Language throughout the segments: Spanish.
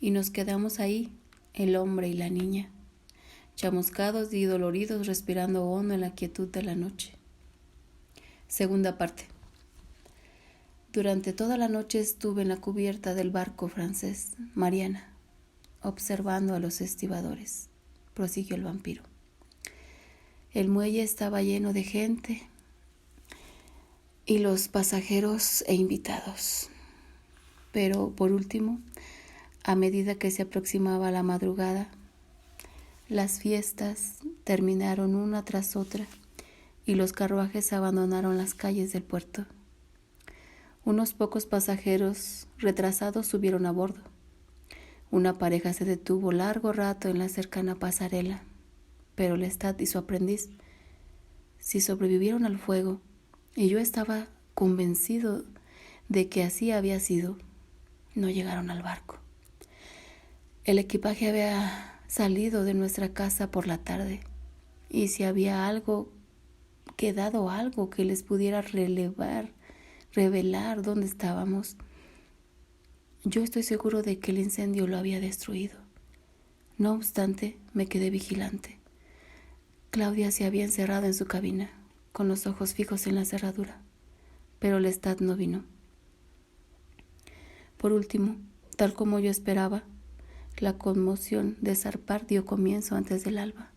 y nos quedamos ahí, el hombre y la niña, chamuscados y doloridos, respirando hondo en la quietud de la noche. Segunda parte. Durante toda la noche estuve en la cubierta del barco francés, Mariana, observando a los estibadores, prosiguió el vampiro. El muelle estaba lleno de gente y los pasajeros e invitados. Pero, por último, a medida que se aproximaba la madrugada, las fiestas terminaron una tras otra y los carruajes abandonaron las calles del puerto. Unos pocos pasajeros retrasados subieron a bordo. Una pareja se detuvo largo rato en la cercana pasarela, pero Lestat y su aprendiz, si sobrevivieron al fuego, y yo estaba convencido de que así había sido, no llegaron al barco. El equipaje había salido de nuestra casa por la tarde, y si había quedado algo que les pudiera revelar dónde estábamos, yo estoy seguro de que el incendio lo había destruido. No obstante, me quedé vigilante. Claudia se había encerrado en su cabina, con los ojos fijos en la cerradura, pero Lestat no vino. Por último, tal como yo esperaba, la conmoción de zarpar dio comienzo antes del alba.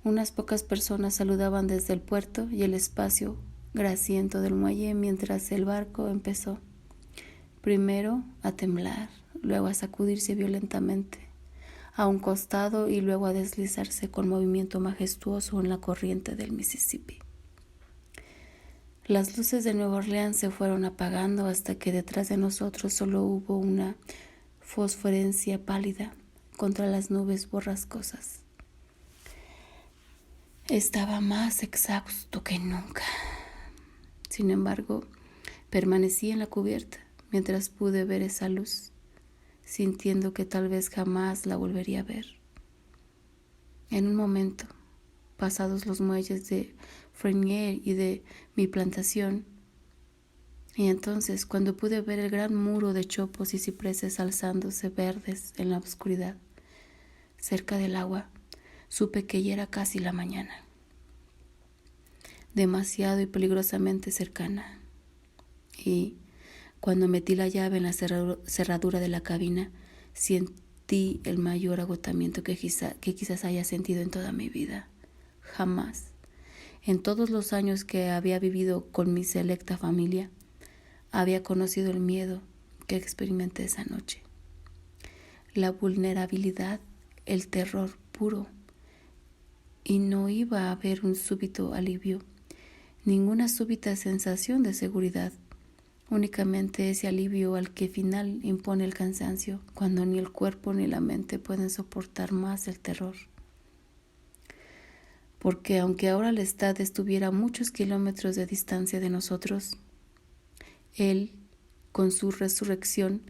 Unas pocas personas saludaban desde el puerto y el espacio grasiento del muelle mientras el barco empezó, primero a temblar, luego a sacudirse violentamente a un costado y luego a deslizarse con movimiento majestuoso en la corriente del Mississippi. Las luces de Nueva Orleans se fueron apagando hasta que detrás de nosotros solo hubo una fosforescencia pálida contra las nubes borrascosas. Estaba más exhausto que nunca. Sin embargo, permanecí en la cubierta mientras pude ver esa luz, sintiendo que tal vez jamás la volvería a ver. En un momento, pasados los muelles de Frenier y de mi plantación, y entonces cuando pude ver el gran muro de chopos y cipreses alzándose verdes en la oscuridad, cerca del agua, supe que ya era casi la mañana, demasiado y peligrosamente cercana, y cuando metí la llave en la cerradura de la cabina, sentí el mayor agotamiento que quizás haya sentido en toda mi vida. Jamás, en todos los años que había vivido con mi selecta familia, había conocido el miedo que experimenté esa noche. La vulnerabilidad, el terror puro. Y no iba a haber un súbito alivio, ninguna súbita sensación de seguridad. Únicamente ese alivio al que final impone el cansancio, cuando ni el cuerpo ni la mente pueden soportar más el terror. Porque aunque ahora Lestat estuviera a muchos kilómetros de distancia de nosotros, él, con su resurrección,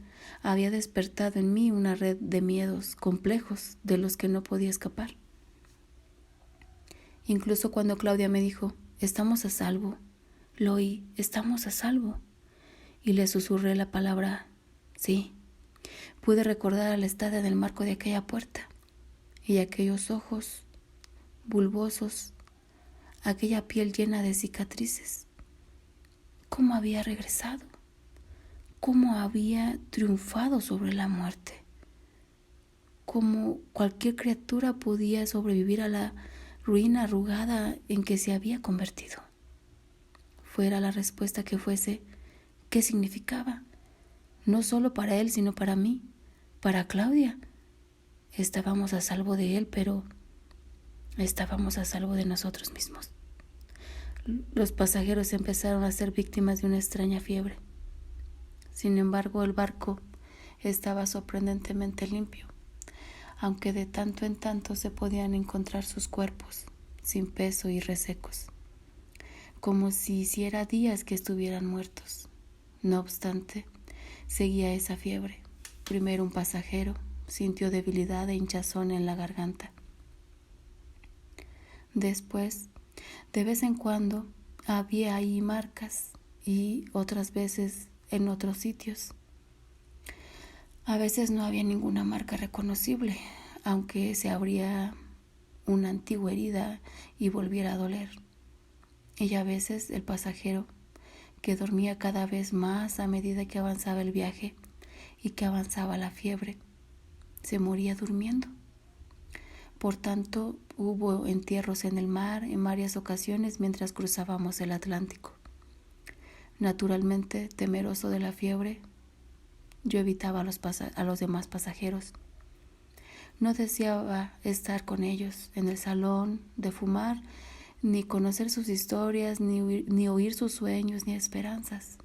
había despertado en mí una red de miedos complejos de los que no podía escapar. Incluso cuando Claudia me dijo, estamos a salvo, lo oí, estamos a salvo. Y le susurré la palabra, sí. Pude recordar a Lestat en el marco de aquella puerta y aquellos ojos bulbosos, aquella piel llena de cicatrices. ¿Cómo había regresado? ¿Cómo había triunfado sobre la muerte? ¿Cómo cualquier criatura podía sobrevivir a la ruina arrugada en que se había convertido? Fuera la respuesta que fuese, ¿qué significaba? No solo para él, sino para mí, para Claudia. Estábamos a salvo de él, pero estábamos a salvo de nosotros mismos. Los pasajeros empezaron a ser víctimas de una extraña fiebre. Sin embargo, el barco estaba sorprendentemente limpio, aunque de tanto en tanto se podían encontrar sus cuerpos, sin peso y resecos, como si hiciera días que estuvieran muertos. No obstante, seguía esa fiebre. Primero un pasajero sintió debilidad e hinchazón en la garganta. Después, de vez en cuando, había ahí marcas y otras veces en otros sitios. A veces no había ninguna marca reconocible, aunque se abría una antigua herida y volviera a doler. Y a veces el pasajero, que dormía cada vez más a medida que avanzaba el viaje y que avanzaba la fiebre, se moría durmiendo. Por tanto, hubo entierros en el mar en varias ocasiones mientras cruzábamos el Atlántico. Naturalmente, temeroso de la fiebre, yo evitaba a los demás pasajeros. No deseaba estar con ellos en el salón de fumar, ni conocer sus historias, ni oír sus sueños, ni esperanzas.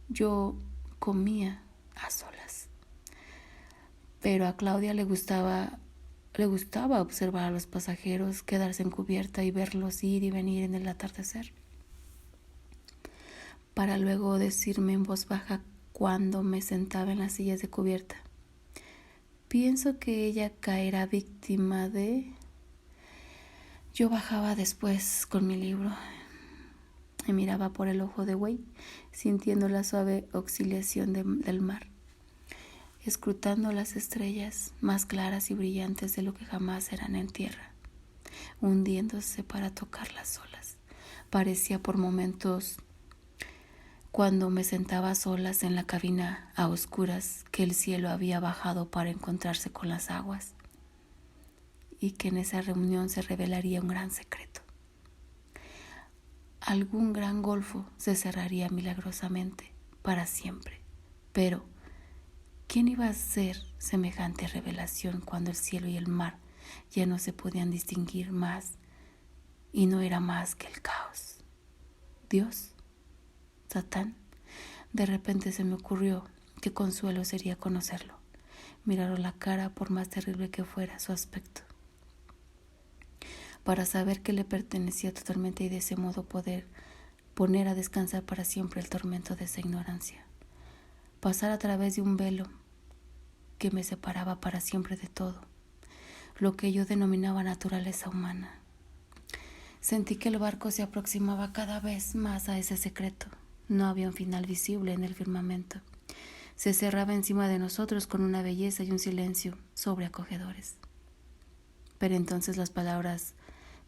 Yo comía a solas. Pero a Claudia le gustaba observar a los pasajeros, quedarse en cubierta y verlos ir y venir en el atardecer, para luego decirme en voz baja cuando me sentaba en las sillas de cubierta: pienso que ella caerá víctima de... Yo bajaba después con mi libro y miraba por el ojo de buey, sintiendo la suave oscilación del mar, escrutando las estrellas más claras y brillantes de lo que jamás eran en tierra, hundiéndose para tocar las olas. Parecía por momentos, cuando me sentaba a solas en la cabina a oscuras, que el cielo había bajado para encontrarse con las aguas y que en esa reunión se revelaría un gran secreto. Algún gran golfo se cerraría milagrosamente para siempre, pero ¿quién iba a hacer semejante revelación cuando el cielo y el mar ya no se podían distinguir más y no era más que el caos? ¿Dios? ¿Satán? De repente se me ocurrió qué consuelo sería conocerlo, mirarlo la cara por más terrible que fuera su aspecto, para saber que le pertenecía totalmente y de ese modo poder poner a descansar para siempre el tormento de esa ignorancia, pasar a través de un velo que me separaba para siempre de todo, lo que yo denominaba naturaleza humana. Sentí que el barco se aproximaba cada vez más a ese secreto. No había un final visible en el firmamento. Se cerraba encima de nosotros con una belleza y un silencio sobreacogedores. Pero entonces las palabras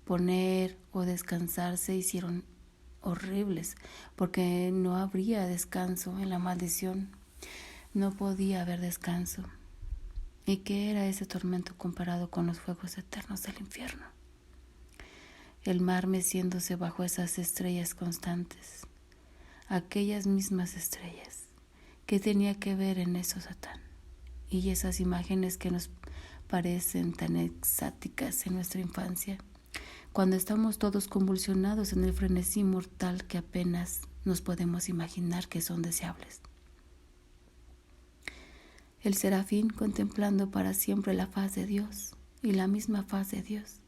poner o descansar se hicieron horribles, porque no habría descanso en la maldición. No podía haber descanso. ¿Y qué era ese tormento comparado con los fuegos eternos del infierno? El mar meciéndose bajo esas estrellas constantes, aquellas mismas estrellas. ¿Qué tenía que ver en eso Satán? Y esas imágenes que nos parecen tan exáticas en nuestra infancia, cuando estamos todos convulsionados en el frenesí mortal que apenas nos podemos imaginar que son deseables. El serafín contemplando para siempre la faz de Dios y la misma faz de Dios.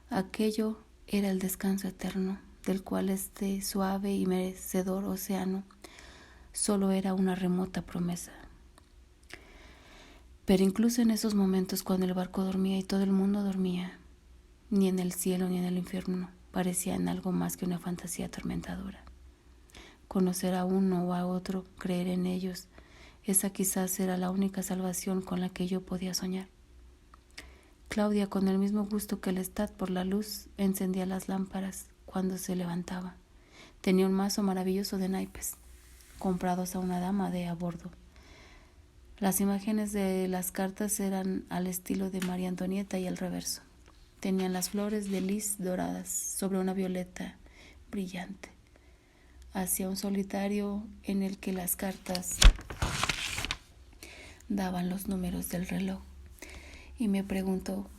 Aquello era el descanso eterno, del cual este suave y merecedor océano solo era una remota promesa. Pero incluso en esos momentos cuando el barco dormía y todo el mundo dormía, ni en el cielo ni en el infierno parecían algo más que una fantasía atormentadora. Conocer a uno o a otro, creer en ellos, esa quizás era la única salvación con la que yo podía soñar. Claudia, con el mismo gusto que Lestat por la luz, encendía las lámparas cuando se levantaba. Tenía un mazo maravilloso de naipes, comprados a una dama de a bordo. Las imágenes de las cartas eran al estilo de María Antonieta y al reverso. Tenían las flores de lis doradas sobre una violeta brillante, hacia un solitario en el que las cartas daban los números del reloj. Y me preguntó,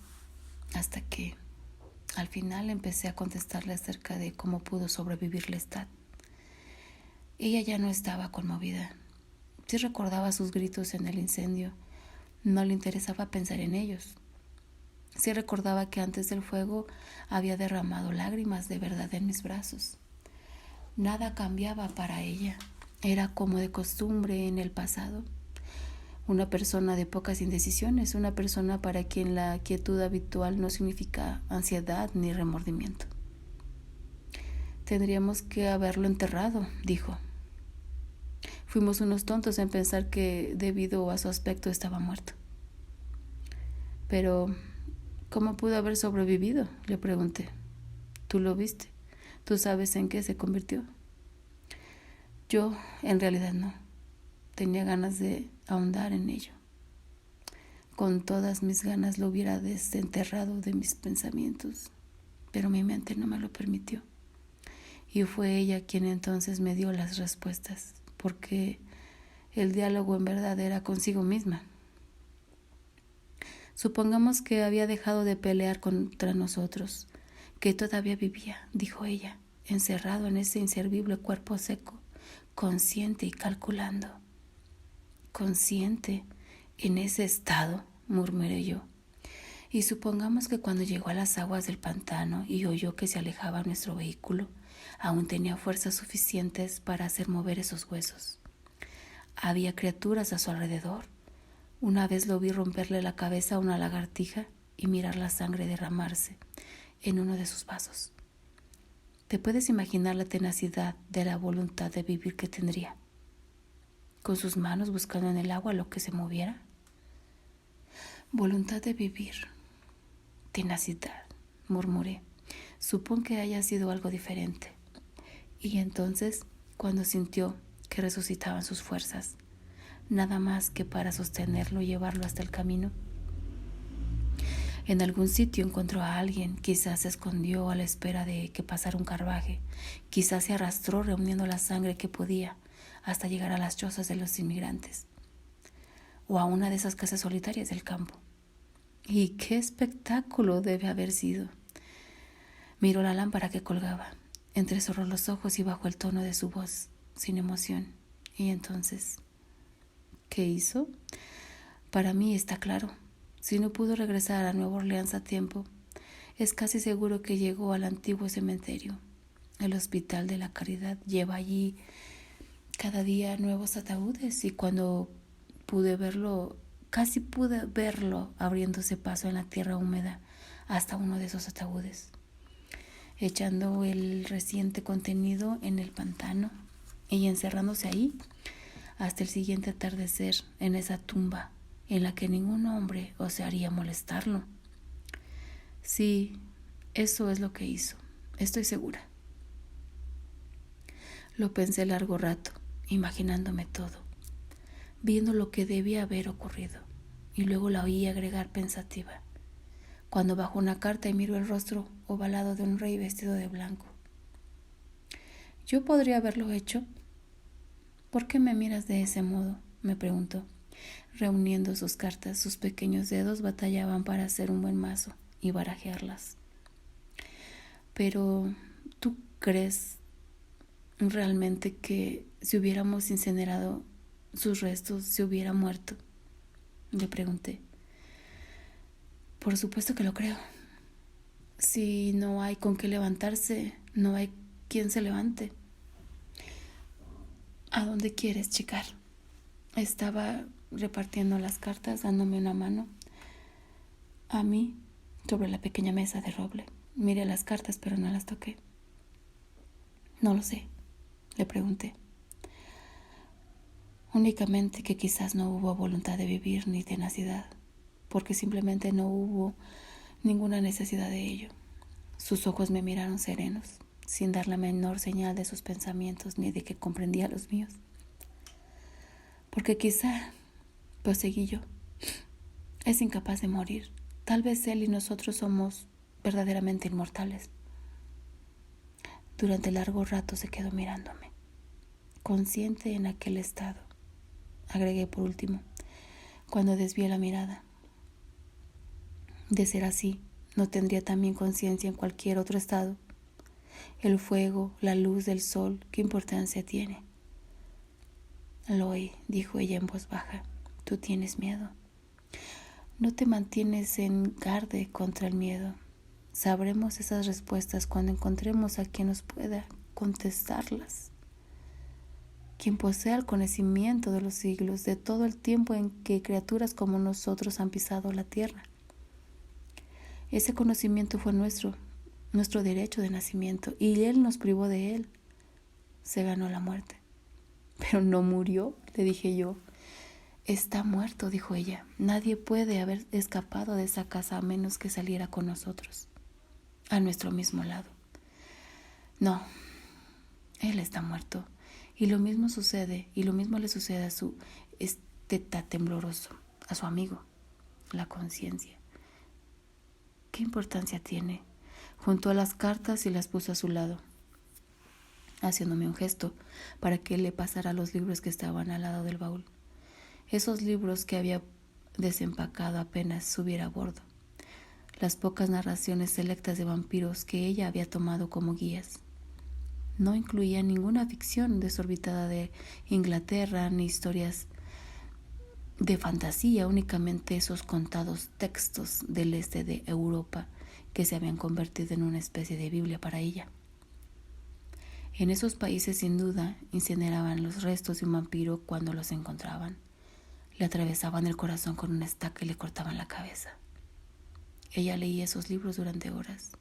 hasta que al final empecé a contestarle acerca de cómo pudo sobrevivir Lestat. Ella ya no estaba conmovida. Sí recordaba sus gritos en el incendio. No le interesaba pensar en ellos. Sí recordaba que antes del fuego había derramado lágrimas de verdad en mis brazos. Nada cambiaba para ella. Era como de costumbre en el pasado. Una persona de pocas indecisiones, una persona para quien la quietud habitual no significa ansiedad ni remordimiento. Tendríamos que haberlo enterrado, dijo. Fuimos unos tontos en pensar que debido a su aspecto estaba muerto. Pero, ¿cómo pudo haber sobrevivido?, le pregunté. ¿Tú lo viste? ¿Tú sabes en qué se convirtió? Yo, en realidad no. Tenía ganas de ahondar en ello. Con todas mis ganas lo hubiera desenterrado de mis pensamientos, pero mi mente no me lo permitió. Y fue ella quien entonces me dio las respuestas, porque el diálogo en verdad era consigo misma. Supongamos que había dejado de pelear contra nosotros, que todavía vivía, dijo ella, encerrado en ese inservible cuerpo seco, consciente y calculando. ¿Consciente en ese estado?, murmuré yo. Y supongamos que cuando llegó a las aguas del pantano y oyó que se alejaba nuestro vehículo, aún tenía fuerzas suficientes para hacer mover esos huesos. Había criaturas a su alrededor. Una vez lo vi romperle la cabeza a una lagartija y mirar la sangre derramarse en uno de sus vasos. ¿Te puedes imaginar la tenacidad de la voluntad de vivir que tendría? Con sus manos buscando en el agua lo que se moviera. Voluntad de vivir. Tenacidad, murmuré. Supón que haya sido algo diferente. Y entonces, cuando sintió que resucitaban sus fuerzas, nada más que para sostenerlo y llevarlo hasta el camino. En algún sitio encontró a alguien, quizás se escondió a la espera de que pasara un carruaje, quizás se arrastró reuniendo la sangre que podía hasta llegar a las chozas de los inmigrantes, o a una de esas casas solitarias del campo. ¡Y qué espectáculo debe haber sido! Miró la lámpara que colgaba, entrecerró los ojos y bajó el tono de su voz, sin emoción. Y entonces, ¿qué hizo? Para mí está claro. Si no pudo regresar a Nueva Orleans a tiempo, es casi seguro que llegó al antiguo cementerio. El Hospital de la Caridad lleva allí cada día nuevos ataúdes y cuando casi pude verlo abriéndose paso en la tierra húmeda hasta uno de esos ataúdes, echando el reciente contenido en el pantano y encerrándose ahí hasta el siguiente atardecer en esa tumba en la que ningún hombre osaría molestarlo. Sí, eso es lo que hizo, estoy segura. Lo pensé largo rato, imaginándome todo, viendo lo que debía haber ocurrido, y luego la oí agregar pensativa, cuando bajó una carta y miró el rostro ovalado de un rey vestido de blanco. ¿Yo podría haberlo hecho? ¿Por qué me miras de ese modo?, me preguntó. Reuniendo sus cartas, sus pequeños dedos batallaban para hacer un buen mazo y barajearlas. Pero, ¿tú crees realmente que si hubiéramos incinerado sus restos se hubiera muerto?, le pregunté. Por supuesto que lo creo. Si no hay con qué levantarse, no hay quien se levante. ¿A dónde quieres, chicar? Estaba repartiendo las cartas, dándome una mano a mí sobre la pequeña mesa de roble. Miré las cartas, pero no las toqué. No lo sé, le pregunté. Únicamente que quizás no hubo voluntad de vivir ni tenacidad, porque simplemente no hubo ninguna necesidad de ello. Sus ojos me miraron serenos, sin dar la menor señal de sus pensamientos ni de que comprendía los míos. Porque quizá, proseguí yo, es incapaz de morir. Tal vez él y nosotros somos verdaderamente inmortales. Durante largo rato se quedó mirándome, consciente en aquel estado. Agregué por último, cuando desvié la mirada. De ser así, ¿no tendría también conciencia en cualquier otro estado? El fuego, la luz del sol, ¿qué importancia tiene? Loy, dijo ella en voz baja, tú tienes miedo. No te mantienes en garde contra el miedo. Sabremos esas respuestas cuando encontremos a quien nos pueda contestarlas. Quien posea el conocimiento de los siglos, de todo el tiempo en que criaturas como nosotros han pisado la tierra. Ese conocimiento fue nuestro derecho de nacimiento, y Él nos privó de él. Se ganó la muerte. Pero no murió, le dije yo. Está muerto, dijo ella. Nadie puede haber escapado de esa casa a menos que saliera con nosotros, a nuestro mismo lado. No, él está muerto. Y lo mismo le sucede a su esteta tembloroso, a su amigo, la conciencia. ¿Qué importancia tiene? Juntó las cartas y las puso a su lado, haciéndome un gesto para que él le pasara los libros que estaban al lado del baúl. Esos libros que había desempacado apenas subiera a bordo. Las pocas narraciones selectas de vampiros que ella había tomado como guías. No incluían ninguna ficción desorbitada de Inglaterra ni historias de fantasía, únicamente esos contados textos del este de Europa que se habían convertido en una especie de Biblia para ella. En esos países, sin duda, incineraban los restos de un vampiro cuando los encontraban. Le atravesaban el corazón con una estaca y le cortaban la cabeza. Ella leía esos libros durante horas.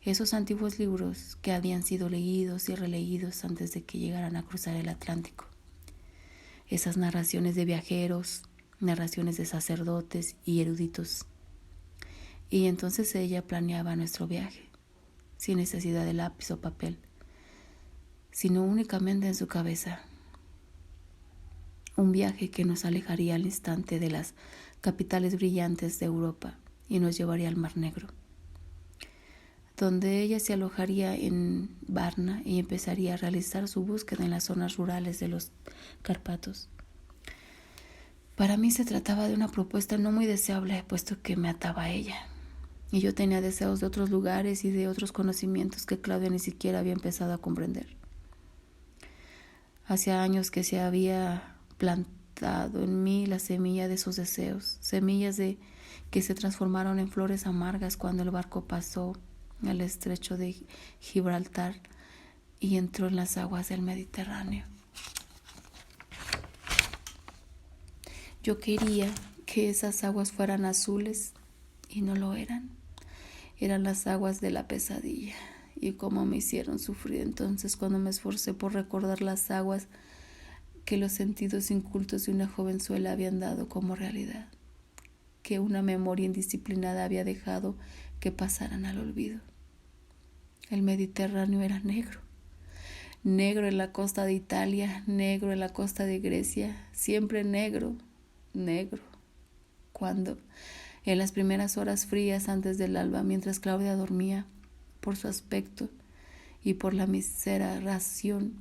Esos antiguos libros que habían sido leídos y releídos antes de que llegaran a cruzar el Atlántico. Esas narraciones de viajeros, narraciones de sacerdotes y eruditos. Y entonces ella planeaba nuestro viaje, sin necesidad de lápiz o papel, sino únicamente en su cabeza. Un viaje que nos alejaría al instante de las capitales brillantes de Europa y nos llevaría al Mar Negro, donde ella se alojaría en Varna y empezaría a realizar su búsqueda en las zonas rurales de los Cárpatos. Para mí se trataba de una propuesta no muy deseable, puesto que me ataba a ella, y yo tenía deseos de otros lugares y de otros conocimientos que Claudia ni siquiera había empezado a comprender. Hacía años que se había plantado en mí la semilla de esos deseos, semillas que se transformaron en flores amargas cuando el barco pasó al estrecho de Gibraltar y entró en las aguas del Mediterráneo. Yo quería que esas aguas fueran azules y no lo eran. Eran las aguas de la pesadilla. Y cómo me hicieron sufrir entonces cuando me esforcé por recordar las aguas que los sentidos incultos de una jovenzuela habían dado como realidad, que una memoria indisciplinada había dejado que pasaran al olvido. El Mediterráneo era negro, negro en la costa de Italia, negro en la costa de Grecia, siempre negro, negro. Cuando, en las primeras horas frías antes del alba, mientras Claudia dormía, por su aspecto y por la mísera ración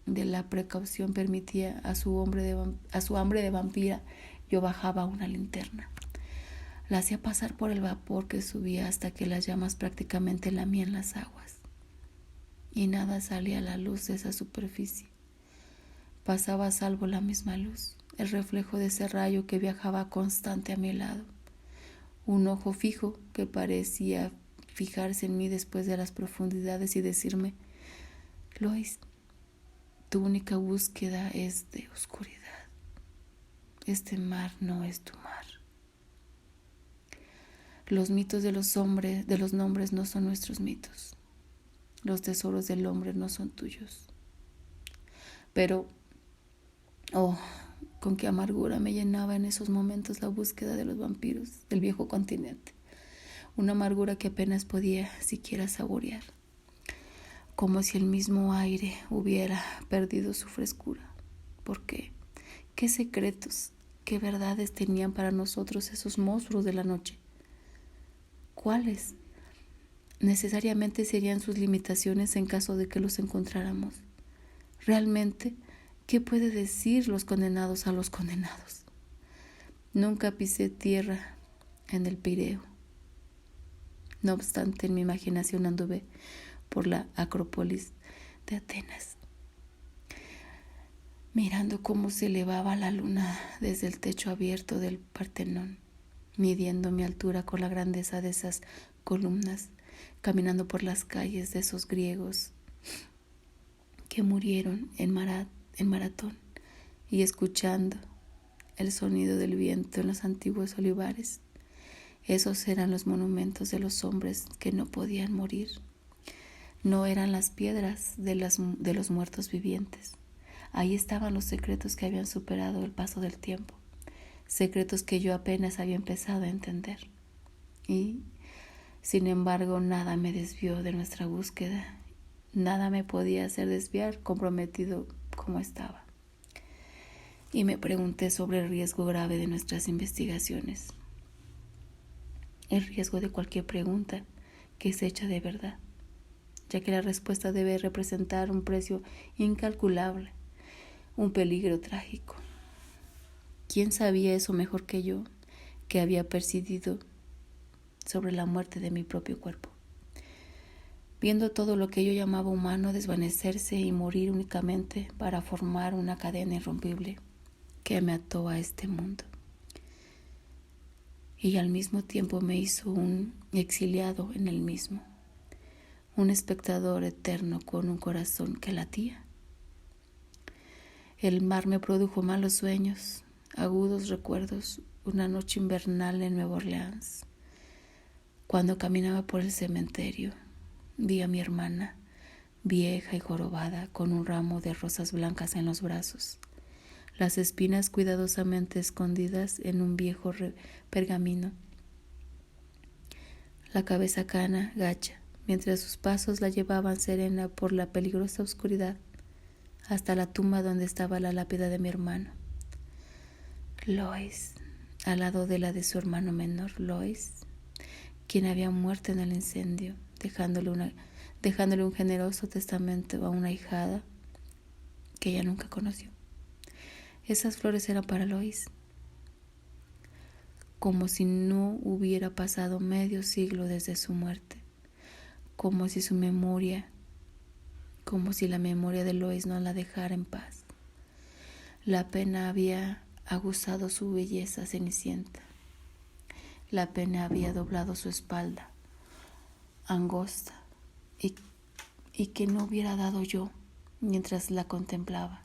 de la precaución permitía a su hambre de vampira, yo bajaba una linterna. La hacía pasar por el vapor que subía hasta que las llamas prácticamente lamían las aguas. Y nada salía a la luz de esa superficie. Pasaba a salvo la misma luz, el reflejo de ese rayo que viajaba constante a mi lado. Un ojo fijo que parecía fijarse en mí después de las profundidades y decirme: Lois, tu única búsqueda es de oscuridad. Este mar no es tu mar. Los mitos de los nombres no son nuestros mitos. Los tesoros del hombre no son tuyos. Pero, con qué amargura me llenaba en esos momentos la búsqueda de los vampiros del viejo continente. Una amargura que apenas podía siquiera saborear, como si el mismo aire hubiera perdido su frescura. ¿Por qué? ¿Qué secretos, qué verdades tenían para nosotros esos monstruos de la noche? ¿Cuáles necesariamente serían sus limitaciones en caso de que los encontráramos? Realmente, ¿qué puede decir los condenados a los condenados? Nunca pisé tierra en el Pireo. No obstante, en mi imaginación anduve por la Acrópolis de Atenas, mirando cómo se elevaba la luna desde el techo abierto del Partenón, midiendo mi altura con la grandeza de esas columnas, caminando por las calles de esos griegos que murieron en Maratón y escuchando el sonido del viento en los antiguos olivares. Esos eran los monumentos de los hombres que no podían morir. No eran las piedras de los muertos vivientes. Ahí estaban los secretos que habían superado el paso del tiempo, secretos que yo apenas había empezado a entender. Y, sin embargo, nada me desvió de nuestra búsqueda, nada me podía hacer desviar, comprometido como estaba. Y me pregunté sobre el riesgo grave de nuestras investigaciones, el riesgo de cualquier pregunta que es hecha de verdad, ya que la respuesta debe representar un precio incalculable, un peligro trágico. ¿Quién sabía eso mejor que yo, que había percibido sobre la muerte de mi propio cuerpo? Viendo todo lo que yo llamaba humano desvanecerse y morir únicamente para formar una cadena irrompible que me ató a este mundo. Y al mismo tiempo me hizo un exiliado en el mismo, un espectador eterno con un corazón que latía. El mar me produjo malos sueños, agudos recuerdos, una noche invernal en Nueva Orleans. Cuando caminaba por el cementerio, vi a mi hermana, vieja y jorobada, con un ramo de rosas blancas en los brazos, las espinas cuidadosamente escondidas en un viejo pergamino, la cabeza cana, gacha, mientras sus pasos la llevaban serena por la peligrosa oscuridad hasta la tumba donde estaba la lápida de mi hermano. Lois, al lado de la de su hermano menor, Lois, quien había muerto en el incendio, dejándole un generoso testamento a una ahijada que ella nunca conoció. Esas flores eran para Lois, como si no hubiera pasado medio siglo desde su muerte, como si la memoria de Lois no la dejara en paz. La pena había aguzado su belleza cenicienta. La pena había doblado su espalda angosta y que no hubiera dado yo, mientras la contemplaba,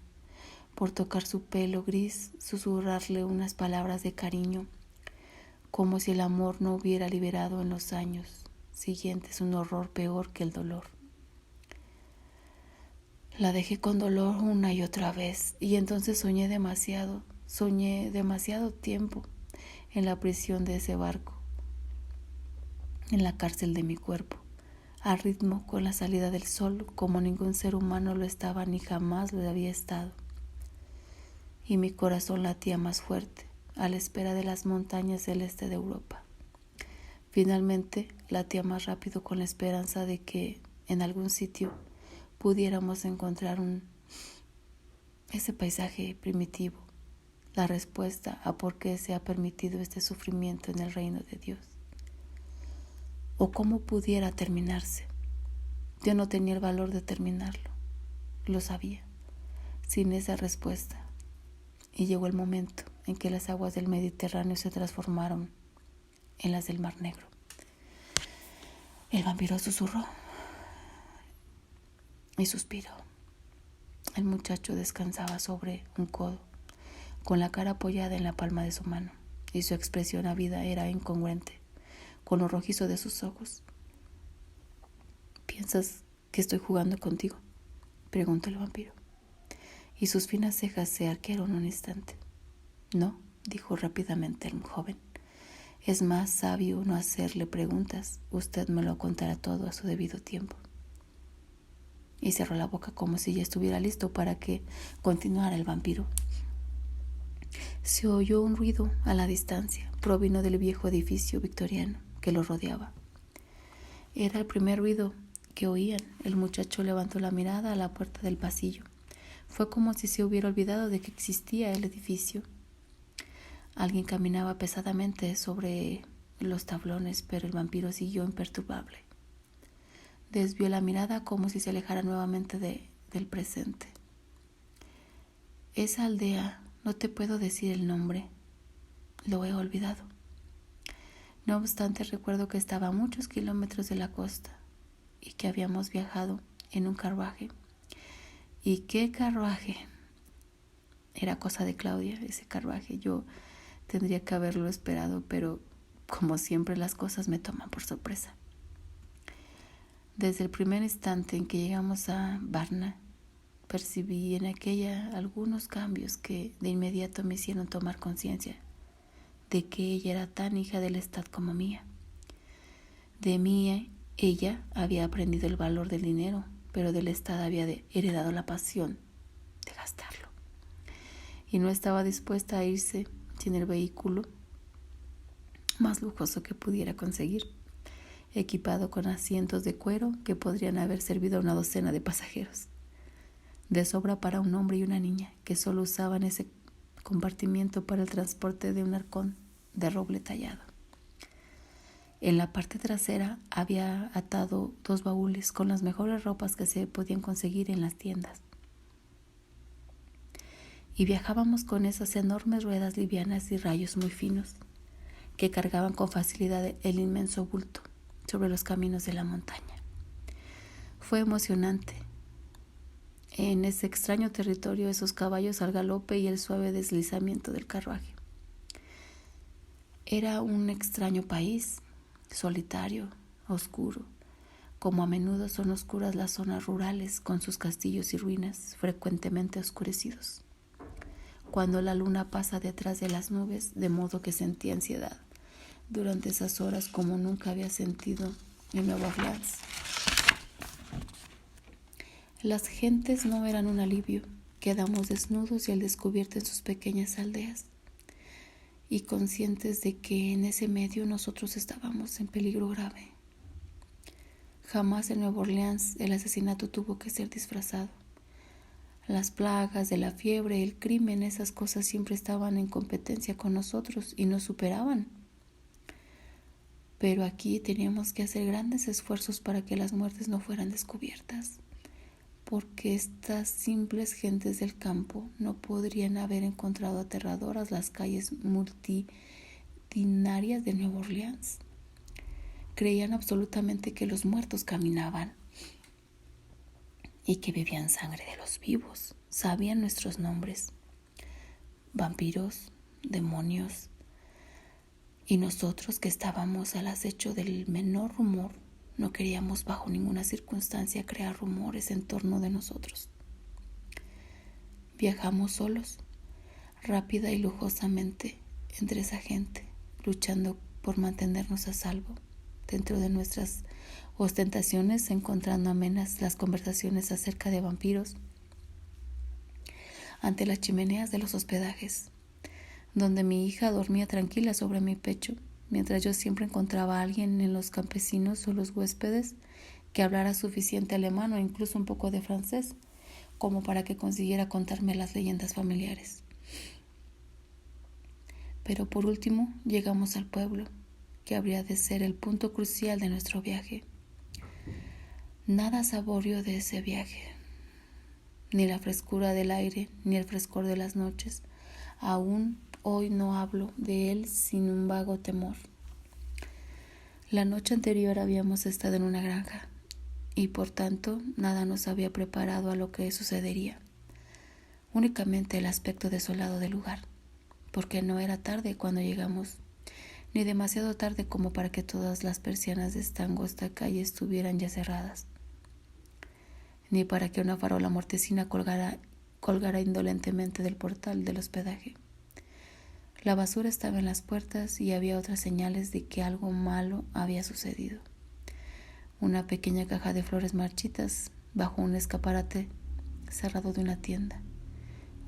por tocar su pelo gris, susurrarle unas palabras de cariño, como si el amor no hubiera liberado en los años siguientes un horror peor que el dolor. La dejé con dolor una y otra vez, y entonces soñé demasiado tiempo en la prisión de ese barco, en la cárcel de mi cuerpo, al ritmo con la salida del sol, como ningún ser humano lo estaba ni jamás lo había estado. Y mi corazón latía más fuerte, a la espera de las montañas del este de Europa. Finalmente latía más rápido con la esperanza de que en algún sitio pudiéramos encontrar ese paisaje primitivo, la respuesta a por qué se ha permitido este sufrimiento en el reino de Dios, o cómo pudiera terminarse. Yo no tenía el valor de terminarlo, lo sabía, sin esa respuesta. Y llegó el momento en que las aguas del Mediterráneo se transformaron en las del Mar Negro. El vampiro susurró y suspiró. El muchacho descansaba sobre un codo, con la cara apoyada en la palma de su mano, y su expresión ávida era incongruente con lo rojizo de sus ojos. ¿Piensas que estoy jugando contigo?, preguntó el vampiro, y sus finas cejas se arquearon un instante. No, dijo rápidamente el joven. Es más sabio no hacerle preguntas. Usted me lo contará todo a su debido tiempo. Y cerró la boca como si ya estuviera listo para que continuara el vampiro. Se oyó un ruido a la distancia. Provino del viejo edificio victoriano que lo rodeaba. Era el primer ruido que oían. El muchacho levantó la mirada a la puerta del pasillo. Fue como si se hubiera olvidado de que existía el edificio. Alguien caminaba pesadamente sobre los tablones, pero el vampiro siguió imperturbable. Desvió la mirada como si se alejara nuevamente del presente. Esa aldea, no te puedo decir el nombre, lo he olvidado. No obstante, recuerdo que estaba a muchos kilómetros de la costa y que habíamos viajado en un carruaje. ¿Y qué carruaje? Era cosa de Claudia, ese carruaje. Yo tendría que haberlo esperado, pero como siempre las cosas me toman por sorpresa. Desde el primer instante en que llegamos a Varna, percibí en aquella algunos cambios que de inmediato me hicieron tomar conciencia de que ella era tan hija del Estado como mía. De mí ella había aprendido el valor del dinero, pero del Estado había heredado la pasión de gastarlo. Y no estaba dispuesta a irse sin el vehículo más lujoso que pudiera conseguir, equipado con asientos de cuero que podrían haber servido a una docena de pasajeros, de sobra para un hombre y una niña que solo usaban ese compartimiento para el transporte de un arcón de roble tallado. En la parte trasera había atado 2 baúles con las mejores ropas que se podían conseguir en las tiendas. Y viajábamos con esas enormes ruedas livianas y rayos muy finos que cargaban con facilidad el inmenso bulto sobre los caminos de la montaña. Fue emocionante. En ese extraño territorio, esos caballos al galope y el suave deslizamiento del carruaje. Era un extraño país, solitario, oscuro, como a menudo son oscuras las zonas rurales con sus castillos y ruinas frecuentemente oscurecidos. Cuando la luna pasa detrás de las nubes, de modo que sentí ansiedad durante esas horas como nunca había sentido en Nueva Orleans. Las gentes no eran un alivio. Quedamos desnudos y al descubierto en sus pequeñas aldeas, y conscientes de que en ese medio nosotros estábamos en peligro grave. Jamás en Nueva Orleans el asesinato tuvo que ser disfrazado. Las plagas de la fiebre, el crimen, esas cosas siempre estaban en competencia con nosotros y nos superaban. Pero aquí teníamos que hacer grandes esfuerzos para que las muertes no fueran descubiertas, porque estas simples gentes del campo no podrían haber encontrado aterradoras las calles multitudinarias de Nueva Orleans. Creían absolutamente que los muertos caminaban y que bebían sangre de los vivos. Sabían nuestros nombres: vampiros, demonios, y nosotros, que estábamos al acecho del menor rumor, no queríamos bajo ninguna circunstancia crear rumores en torno de nosotros. Viajamos solos, rápida y lujosamente, entre esa gente, luchando por mantenernos a salvo dentro de nuestras ostentaciones, encontrando amenas las conversaciones acerca de vampiros ante las chimeneas de los hospedajes, donde mi hija dormía tranquila sobre mi pecho, mientras yo siempre encontraba a alguien en los campesinos o los huéspedes que hablara suficiente alemán o incluso un poco de francés como para que consiguiera contarme las leyendas familiares. Pero por último llegamos al pueblo, que habría de ser el punto crucial de nuestro viaje. Nada saboreó de ese viaje, ni la frescura del aire, ni el frescor de las noches. Aún hoy no hablo de él sin un vago temor. La noche anterior habíamos estado en una granja y por tanto nada nos había preparado a lo que sucedería. Únicamente el aspecto desolado del lugar, porque no era tarde cuando llegamos, ni demasiado tarde como para que todas las persianas de esta angosta calle estuvieran ya cerradas, ni para que una farola mortecina colgara indolentemente del portal del hospedaje. La basura estaba en las puertas y había otras señales de que algo malo había sucedido. Una pequeña caja de flores marchitas bajo un escaparate cerrado de una tienda.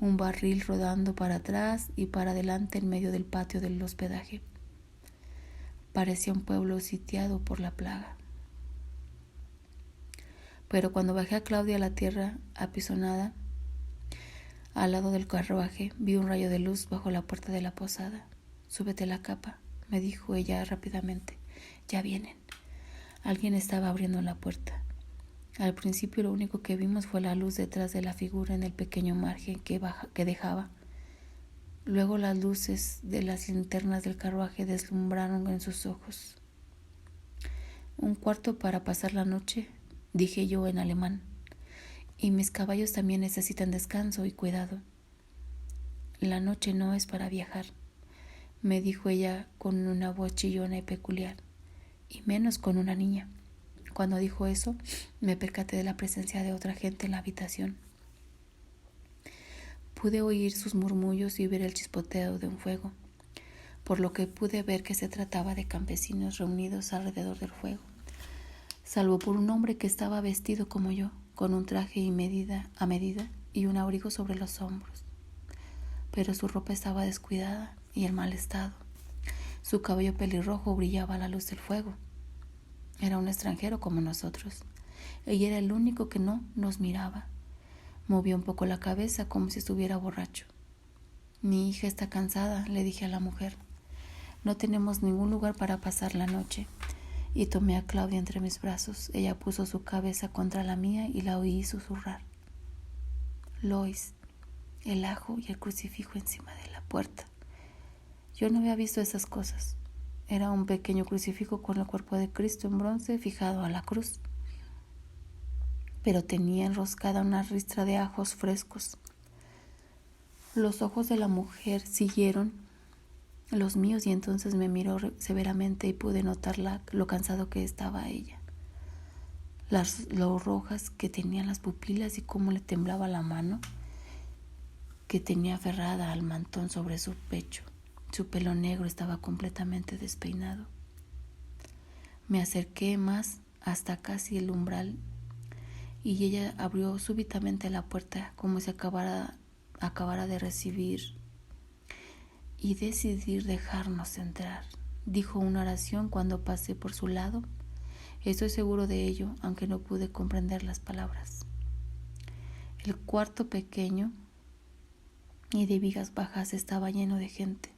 Un barril rodando para atrás y para adelante en medio del patio del hospedaje. Parecía un pueblo sitiado por la plaga. Pero cuando bajé a Claudia a la tierra apisonada, al lado del carruaje, vi un rayo de luz bajo la puerta de la posada. «Súbete la capa», me dijo ella rápidamente. «Ya vienen». Alguien estaba abriendo la puerta. Al principio lo único que vimos fue la luz detrás de la figura en el pequeño margen que dejaba. Luego las luces de las linternas del carruaje deslumbraron en sus ojos. «Un cuarto para pasar la noche», dije yo en alemán. «Y mis caballos también necesitan descanso y cuidado». «La noche no es para viajar», me dijo ella con una voz chillona y peculiar, y menos con una niña. Cuando dijo eso, me percaté de la presencia de otra gente en la habitación. Pude oír sus murmullos y ver el chispoteo de un fuego, por lo que pude ver que se trataba de campesinos reunidos alrededor del fuego, salvo por un hombre que estaba vestido como yo, con un traje a medida y un abrigo sobre los hombros. Pero su ropa estaba descuidada y en mal estado. Su cabello pelirrojo brillaba a la luz del fuego. Era un extranjero como nosotros, y era el único que no nos miraba. Movió un poco la cabeza como si estuviera borracho. Mi hija está cansada, le dije a la mujer. No tenemos ningún lugar para pasar la noche. Y tomé a Claudia entre mis brazos. Ella puso su cabeza contra la mía y la oí susurrar. Lois, el ajo y el crucifijo encima de la puerta. Yo no había visto esas cosas. Era un pequeño crucifijo con el cuerpo de Cristo en bronce fijado a la cruz, pero tenía enroscada una ristra de ajos frescos. Los ojos de la mujer siguieron los míos y entonces me miró severamente y pude notar lo cansado que estaba ella, lo rojas que tenían las pupilas y cómo le temblaba la mano que tenía aferrada al mantón sobre su pecho. Su pelo negro estaba completamente despeinado. Me acerqué más hasta casi el umbral y ella abrió súbitamente la puerta como si acabara de recibir y decidir dejarnos entrar. Dijo una oración cuando pasé por su lado. Estoy seguro de ello, aunque no pude comprender las palabras. El cuarto pequeño y de vigas bajas estaba lleno de gente,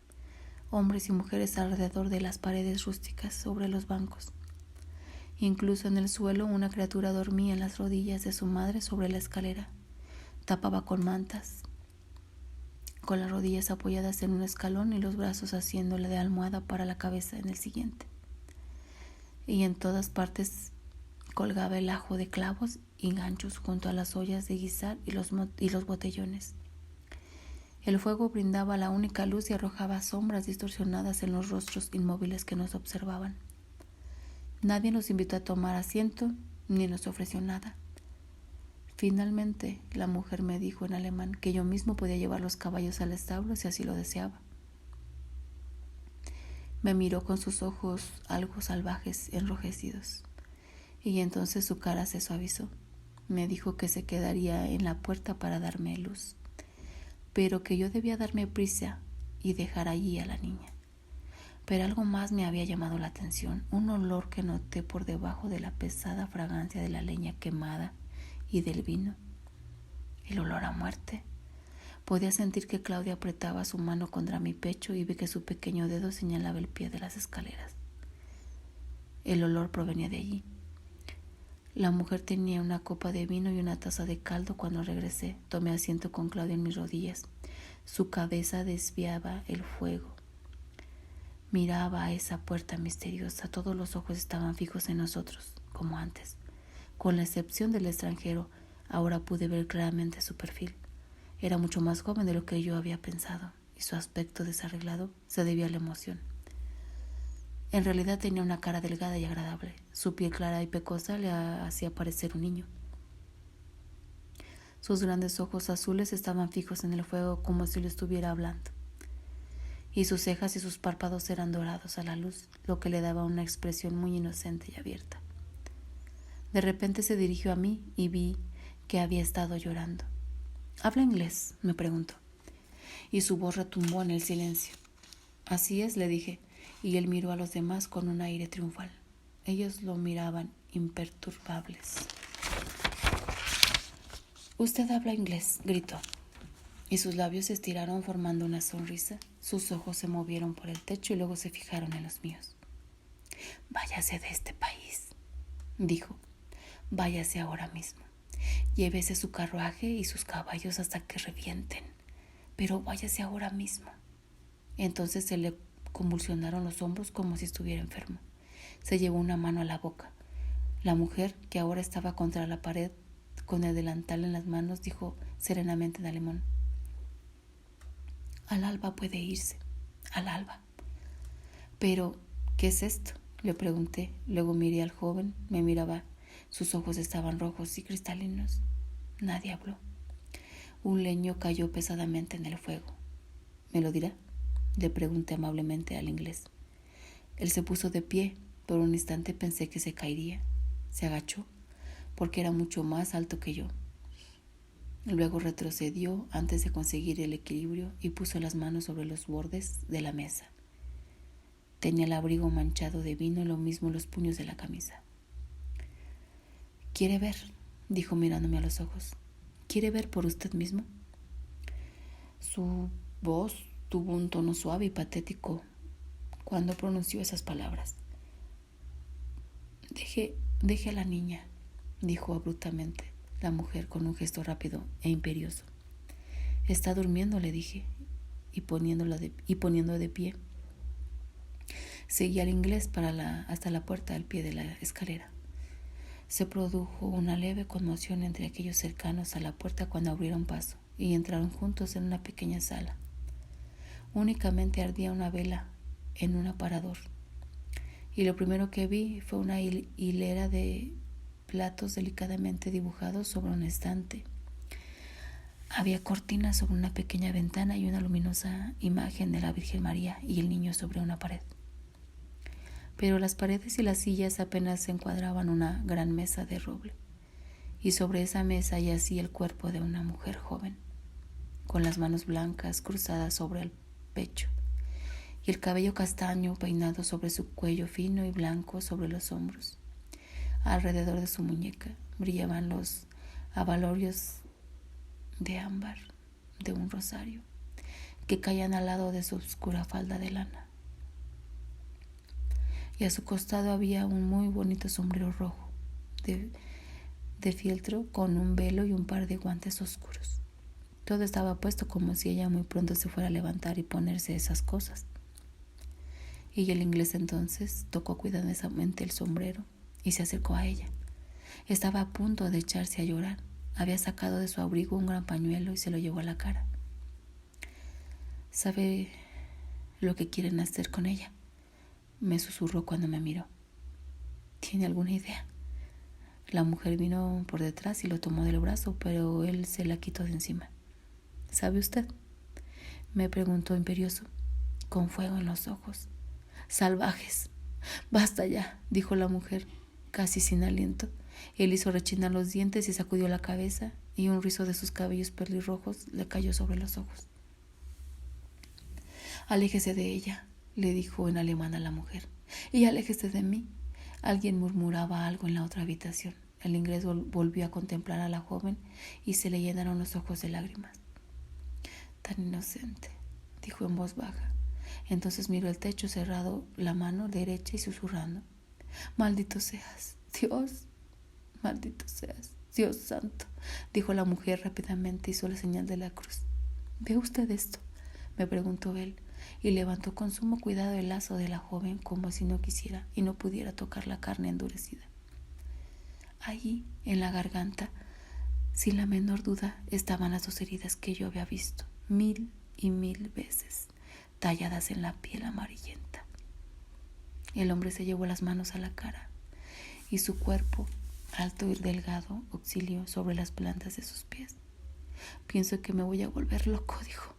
hombres y mujeres alrededor de las paredes rústicas sobre los bancos. Incluso en el suelo una criatura dormía en las rodillas de su madre sobre la escalera. Tapaba con mantas, con las rodillas apoyadas en un escalón y los brazos haciéndole de almohada para la cabeza en el siguiente. Y en todas partes colgaba el ajo de clavos y ganchos junto a las ollas de guisar y los botellones. El fuego brindaba la única luz y arrojaba sombras distorsionadas en los rostros inmóviles que nos observaban. Nadie nos invitó a tomar asiento ni nos ofreció nada. Finalmente, la mujer me dijo en alemán que yo mismo podía llevar los caballos al establo si así lo deseaba. Me miró con sus ojos algo salvajes, enrojecidos, y entonces su cara se suavizó. Me dijo que se quedaría en la puerta para darme luz, pero que yo debía darme prisa y dejar allí a la niña. Pero algo más me había llamado la atención, un olor que noté por debajo de la pesada fragancia de la leña quemada y del vino. El olor a muerte. Podía sentir que Claudia apretaba su mano contra mi pecho y vi que su pequeño dedo señalaba el pie de las escaleras. El olor provenía de allí. La mujer tenía una copa de vino y una taza de caldo cuando regresé. Tomé asiento con Claudia en mis rodillas. Su cabeza desviaba el fuego. Miraba a esa puerta misteriosa. Todos los ojos estaban fijos en nosotros, como antes. Con la excepción del extranjero, ahora pude ver claramente su perfil. Era mucho más joven de lo que yo había pensado, y su aspecto desarreglado se debía a la emoción. En realidad tenía una cara delgada y agradable. Su piel clara y pecosa le hacía parecer un niño. Sus grandes ojos azules estaban fijos en el fuego como si lo estuviera hablando. Y sus cejas y sus párpados eran dorados a la luz, lo que le daba una expresión muy inocente y abierta. De repente se dirigió a mí y vi que había estado llorando. ¿Habla inglés?, me preguntó, y su voz retumbó en el silencio. Así es, le dije, y él miró a los demás con un aire triunfal. Ellos lo miraban imperturbables. «Usted habla inglés», gritó, y sus labios se estiraron formando una sonrisa. Sus ojos se movieron por el techo y luego se fijaron en los míos. «Váyase de este país», dijo. «Váyase ahora mismo. Llévese su carruaje y sus caballos hasta que revienten, pero váyase ahora mismo». Entonces se le convulsionaron los hombros como si estuviera enfermo. Se llevó una mano a la boca. La mujer, que ahora estaba contra la pared con el delantal en las manos, dijo serenamente en alemán: «Al alba puede irse, al alba». «Pero, ¿qué es esto?», le pregunté. Luego miré al joven, me miraba. Sus ojos estaban rojos y cristalinos. Nadie habló. Un leño cayó pesadamente en el fuego. ¿Me lo dirá?, le pregunté amablemente al inglés. Él se puso de pie. Por un instante pensé que se caería. Se agachó, porque era mucho más alto que yo. Luego retrocedió antes de conseguir el equilibrio y puso las manos sobre los bordes de la mesa. Tenía el abrigo manchado de vino y lo mismo los puños de la camisa. ¿Quiere ver?, dijo mirándome a los ojos. ¿Quiere ver por usted mismo? Su voz tuvo un tono suave y patético cuando pronunció esas palabras. Deje a la niña, dijo abruptamente la mujer con un gesto rápido e imperioso. Está durmiendo, le dije, y poniendo de pie. Seguí al inglés hasta la puerta al pie de la escalera. Se produjo una leve conmoción entre aquellos cercanos a la puerta cuando abrieron paso y entraron juntos en una pequeña sala. Únicamente ardía una vela en un aparador, y lo primero que vi fue una hilera de platos delicadamente dibujados sobre un estante. Había cortinas sobre una pequeña ventana y una luminosa imagen de la Virgen María y el niño sobre una pared. Pero las paredes y las sillas apenas se encuadraban una gran mesa de roble, y sobre esa mesa yacía el cuerpo de una mujer joven, con las manos blancas cruzadas sobre el pecho, y el cabello castaño peinado sobre su cuello fino y blanco sobre los hombros. Alrededor de su muñeca brillaban los abalorios de ámbar de un rosario que caían al lado de su oscura falda de lana. Y a su costado había un muy bonito sombrero rojo de fieltro con un velo y un par de guantes oscuros. Todo estaba puesto como si ella muy pronto se fuera a levantar y ponerse esas cosas. Y el inglés entonces tocó cuidadosamente el sombrero y se acercó a ella. Estaba a punto de echarse a llorar. Había sacado de su abrigo un gran pañuelo y se lo llevó a la cara. ¿Sabe lo que quieren hacer con ella?, me susurró cuando me miró. ¿Tiene alguna idea? La mujer vino por detrás y lo tomó del brazo, pero él se la quitó de encima. ¿Sabe usted?, me preguntó imperioso, con fuego en los ojos. ¡Salvajes! Basta ya, dijo la mujer, casi sin aliento. Él hizo rechinar los dientes y sacudió la cabeza, y un rizo de sus cabellos pelirrojos le cayó sobre los ojos. Aléjese de ella, le dijo en alemán a la mujer, y aléjese de mí. Alguien murmuraba algo en la otra habitación. El inglés volvió a contemplar a la joven y se le llenaron los ojos de lágrimas. Tan inocente, dijo en voz baja. Entonces miró el techo cerrado la mano derecha y susurrando. Maldito seas, Dios, maldito seas, Dios santo, dijo la mujer rápidamente. Hizo la señal de la cruz. ¿Ve usted esto?, me preguntó él, y levantó con sumo cuidado el lazo de la joven como si no quisiera y no pudiera tocar la carne endurecida. Allí, en la garganta, sin la menor duda, estaban las 2 heridas que yo había visto 1000 y 1000 veces, talladas en la piel amarillenta. El hombre se llevó las manos a la cara y su cuerpo, alto y delgado, osciló sobre las plantas de sus pies. Pienso que me voy a volver loco, dijo.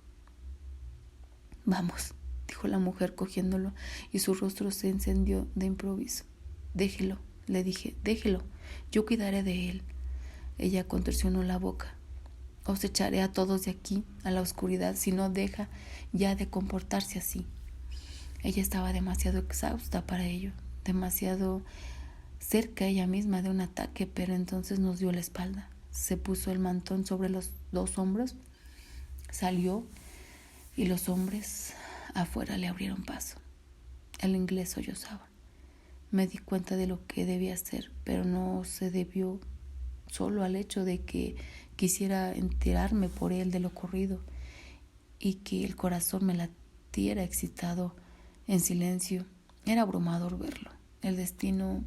Vamos, dijo la mujer cogiéndolo, y su rostro se encendió de improviso. Déjelo, le dije, déjelo, yo cuidaré de él. Ella contorsionó la boca. Os echaré a todos de aquí, a la oscuridad, si no deja ya de comportarse así. Ella estaba demasiado exhausta para ello, demasiado cerca ella misma de un ataque, pero entonces nos dio la espalda. Se puso el mantón sobre los 2 hombros, salió, y los hombres afuera le abrieron paso. El inglés sollozaba. Me di cuenta de lo que debía hacer, pero no se debió solo al hecho de que quisiera enterarme por él de lo ocurrido y que el corazón me latiera excitado en silencio. Era abrumador verlo. El destino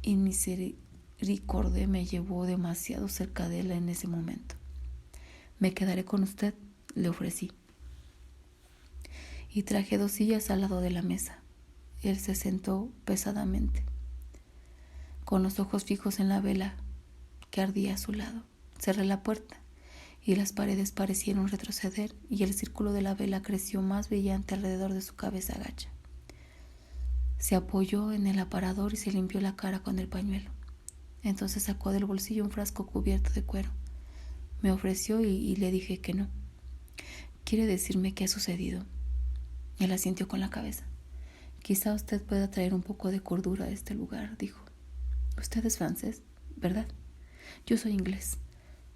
inmisericorde me llevó demasiado cerca de él en ese momento. Me quedaré con usted, le ofrecí. Y traje 2 sillas al lado de la mesa. Él se sentó pesadamente, con los ojos fijos en la vela que ardía a su lado. Cerré la puerta y las paredes parecieron retroceder y el círculo de la vela creció más brillante alrededor de su cabeza gacha. Se apoyó en el aparador y se limpió la cara con el pañuelo. Entonces sacó del bolsillo un frasco cubierto de cuero. Me ofreció y le dije que no. ¿Quiere decirme qué ha sucedido? Él asintió con la cabeza. Quizá usted pueda traer un poco de cordura a este lugar, dijo. Usted es francés, ¿verdad? Yo soy inglés.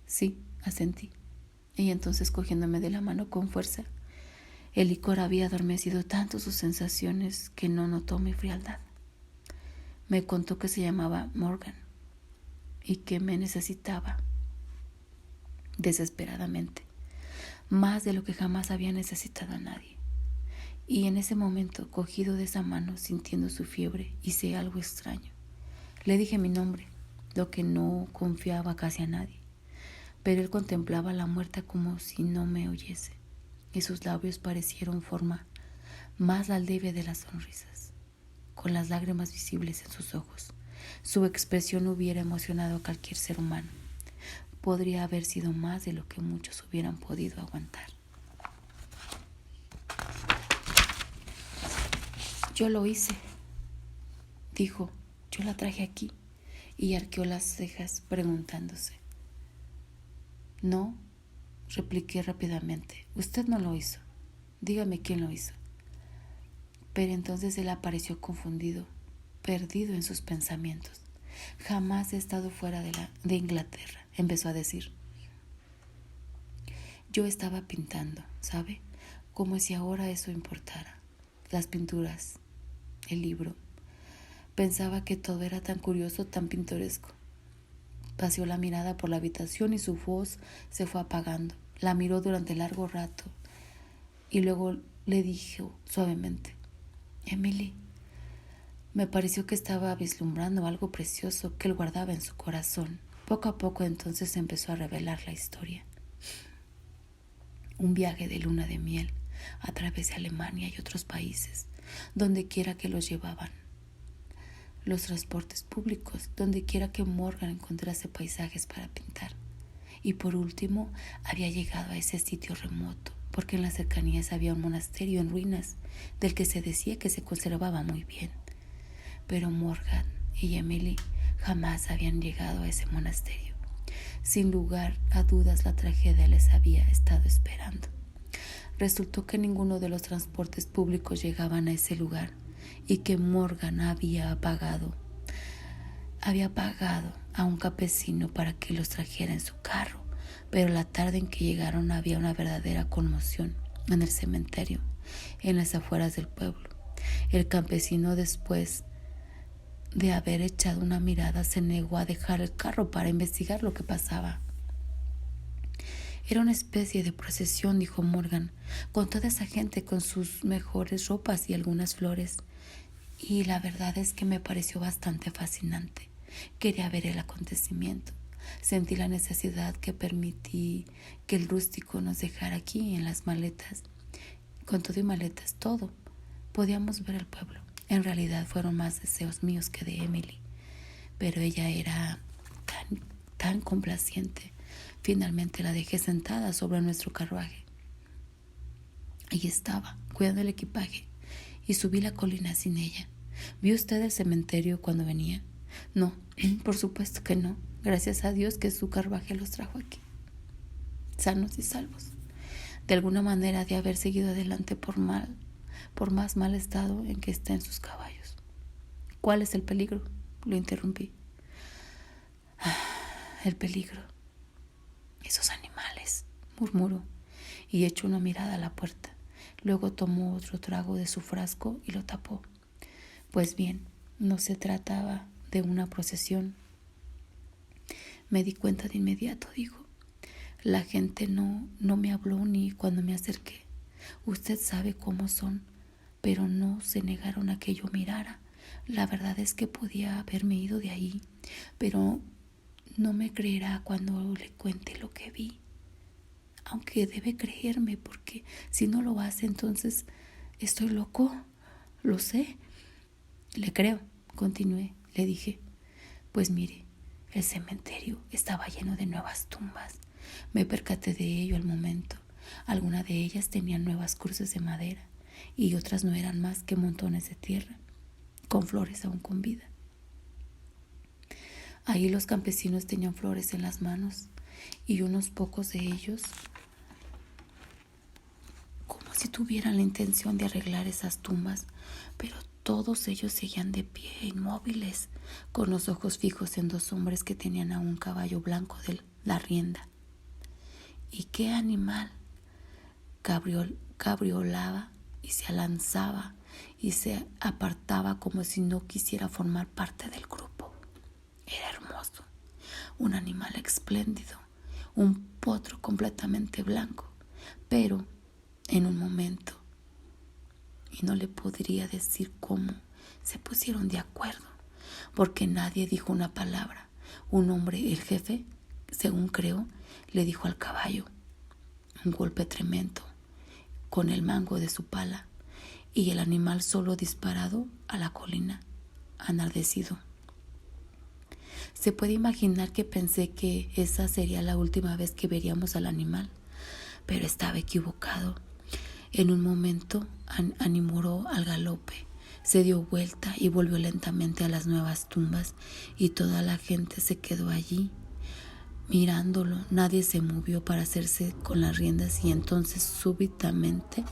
Sí, asentí. Y entonces, cogiéndome de la mano con fuerza, el licor había adormecido tanto sus sensaciones que no notó mi frialdad. Me contó que se llamaba Morgan y que me necesitaba desesperadamente, más de lo que jamás había necesitado a nadie. Y en ese momento, cogido de esa mano, sintiendo su fiebre, hice algo extraño. Le dije mi nombre, lo que no confiaba casi a nadie, pero él contemplaba a la muerta como si no me oyese, y sus labios parecieron forma más la alevia de las sonrisas, con las lágrimas visibles en sus ojos. Su expresión hubiera emocionado a cualquier ser humano. Podría haber sido más de lo que muchos hubieran podido aguantar. Yo lo hice, dijo. Yo la traje aquí, y arqueó las cejas preguntándose. No, repliqué rápidamente. Usted no lo hizo. Dígame quién lo hizo. Pero entonces él apareció confundido, perdido en sus pensamientos. Jamás he estado fuera de Inglaterra, empezó a decir. Yo estaba pintando, ¿sabe? Como si ahora eso importara. Las pinturas, el libro. Pensaba que todo era tan curioso, tan pintoresco. Paseó la mirada por la habitación y su voz se fue apagando. La miró durante largo rato y luego le dijo suavemente: Emily. Me pareció que estaba vislumbrando algo precioso que él guardaba en su corazón. Poco a poco entonces empezó a revelar la historia. Un viaje de luna de miel a través de Alemania y otros países, donde quiera que los llevaban. Los transportes públicos, donde quiera que Morgan encontrase paisajes para pintar. Y por último, había llegado a ese sitio remoto, porque en las cercanías había un monasterio en ruinas, del que se decía que se conservaba muy bien. Pero Morgan y Emily jamás habían llegado a ese monasterio. Sin lugar a dudas, la tragedia les había estado esperando. Resultó que ninguno de los transportes públicos llegaban a ese lugar y que Morgan había pagado a un campesino para que los trajera en su carro, pero la tarde en que llegaron había una verdadera conmoción en el cementerio, en las afueras del pueblo. El campesino, después de haber echado una mirada, se negó a dejar el carro para investigar lo que pasaba. Era una especie de procesión, dijo Morgan, con toda esa gente con sus mejores ropas y algunas flores. Y la verdad es que me pareció bastante fascinante. Quería ver el acontecimiento. Sentí la necesidad que permití que el rústico nos dejara aquí en las maletas. Con todo y maletas, todo. Podíamos ver el pueblo. En realidad fueron más deseos míos que de Emily. Pero ella era tan complaciente. Finalmente la dejé sentada sobre nuestro carruaje. Allí estaba, cuidando el equipaje, y subí la colina sin ella. ¿Vio usted el cementerio cuando venía? No, por supuesto que no. Gracias a Dios que su carruaje los trajo aquí, sanos y salvos. De alguna manera de haber seguido adelante por más mal estado en que estén sus caballos. ¿Cuál es el peligro? Lo interrumpí. El peligro. Esos animales, murmuró, y echó una mirada a la puerta. Luego tomó otro trago de su frasco y lo tapó. Pues bien, no se trataba de una procesión. Me di cuenta de inmediato, dijo. La gente no me habló ni cuando me acerqué. Usted sabe cómo son, pero no se negaron a que yo mirara. La verdad es que podía haberme ido de ahí, pero no me creerá cuando le cuente lo que vi. Aunque debe creerme, porque si no lo hace, entonces estoy loco. Lo sé. Le creo, continué. Le dije, pues mire, el cementerio estaba lleno de nuevas tumbas. Me percaté de ello al momento. Algunas de ellas tenían nuevas cruces de madera y otras no eran más que montones de tierra, con flores aún con vida. Ahí los campesinos tenían flores en las manos y unos pocos de ellos como si tuvieran la intención de arreglar esas tumbas, pero todos ellos seguían de pie, inmóviles, con los ojos fijos en dos hombres que tenían a un caballo blanco de la rienda. ¿Y qué animal? Cabriolaba y se alanzaba y se apartaba como si no quisiera formar parte del grupo. Era hermoso, un animal espléndido, un potro completamente blanco, pero en un momento, y no le podría decir cómo, se pusieron de acuerdo, porque nadie dijo una palabra. Un hombre, el jefe, según creo, le dijo al caballo un golpe tremendo con el mango de su pala, y el animal solo disparado a la colina, enardecido. Se puede imaginar que pensé que esa sería la última vez que veríamos al animal, pero estaba equivocado. En un momento animó al galope, se dio vuelta y volvió lentamente a las nuevas tumbas, y toda la gente se quedó allí mirándolo. Nadie se movió para hacerse con las riendas, y entonces súbitamente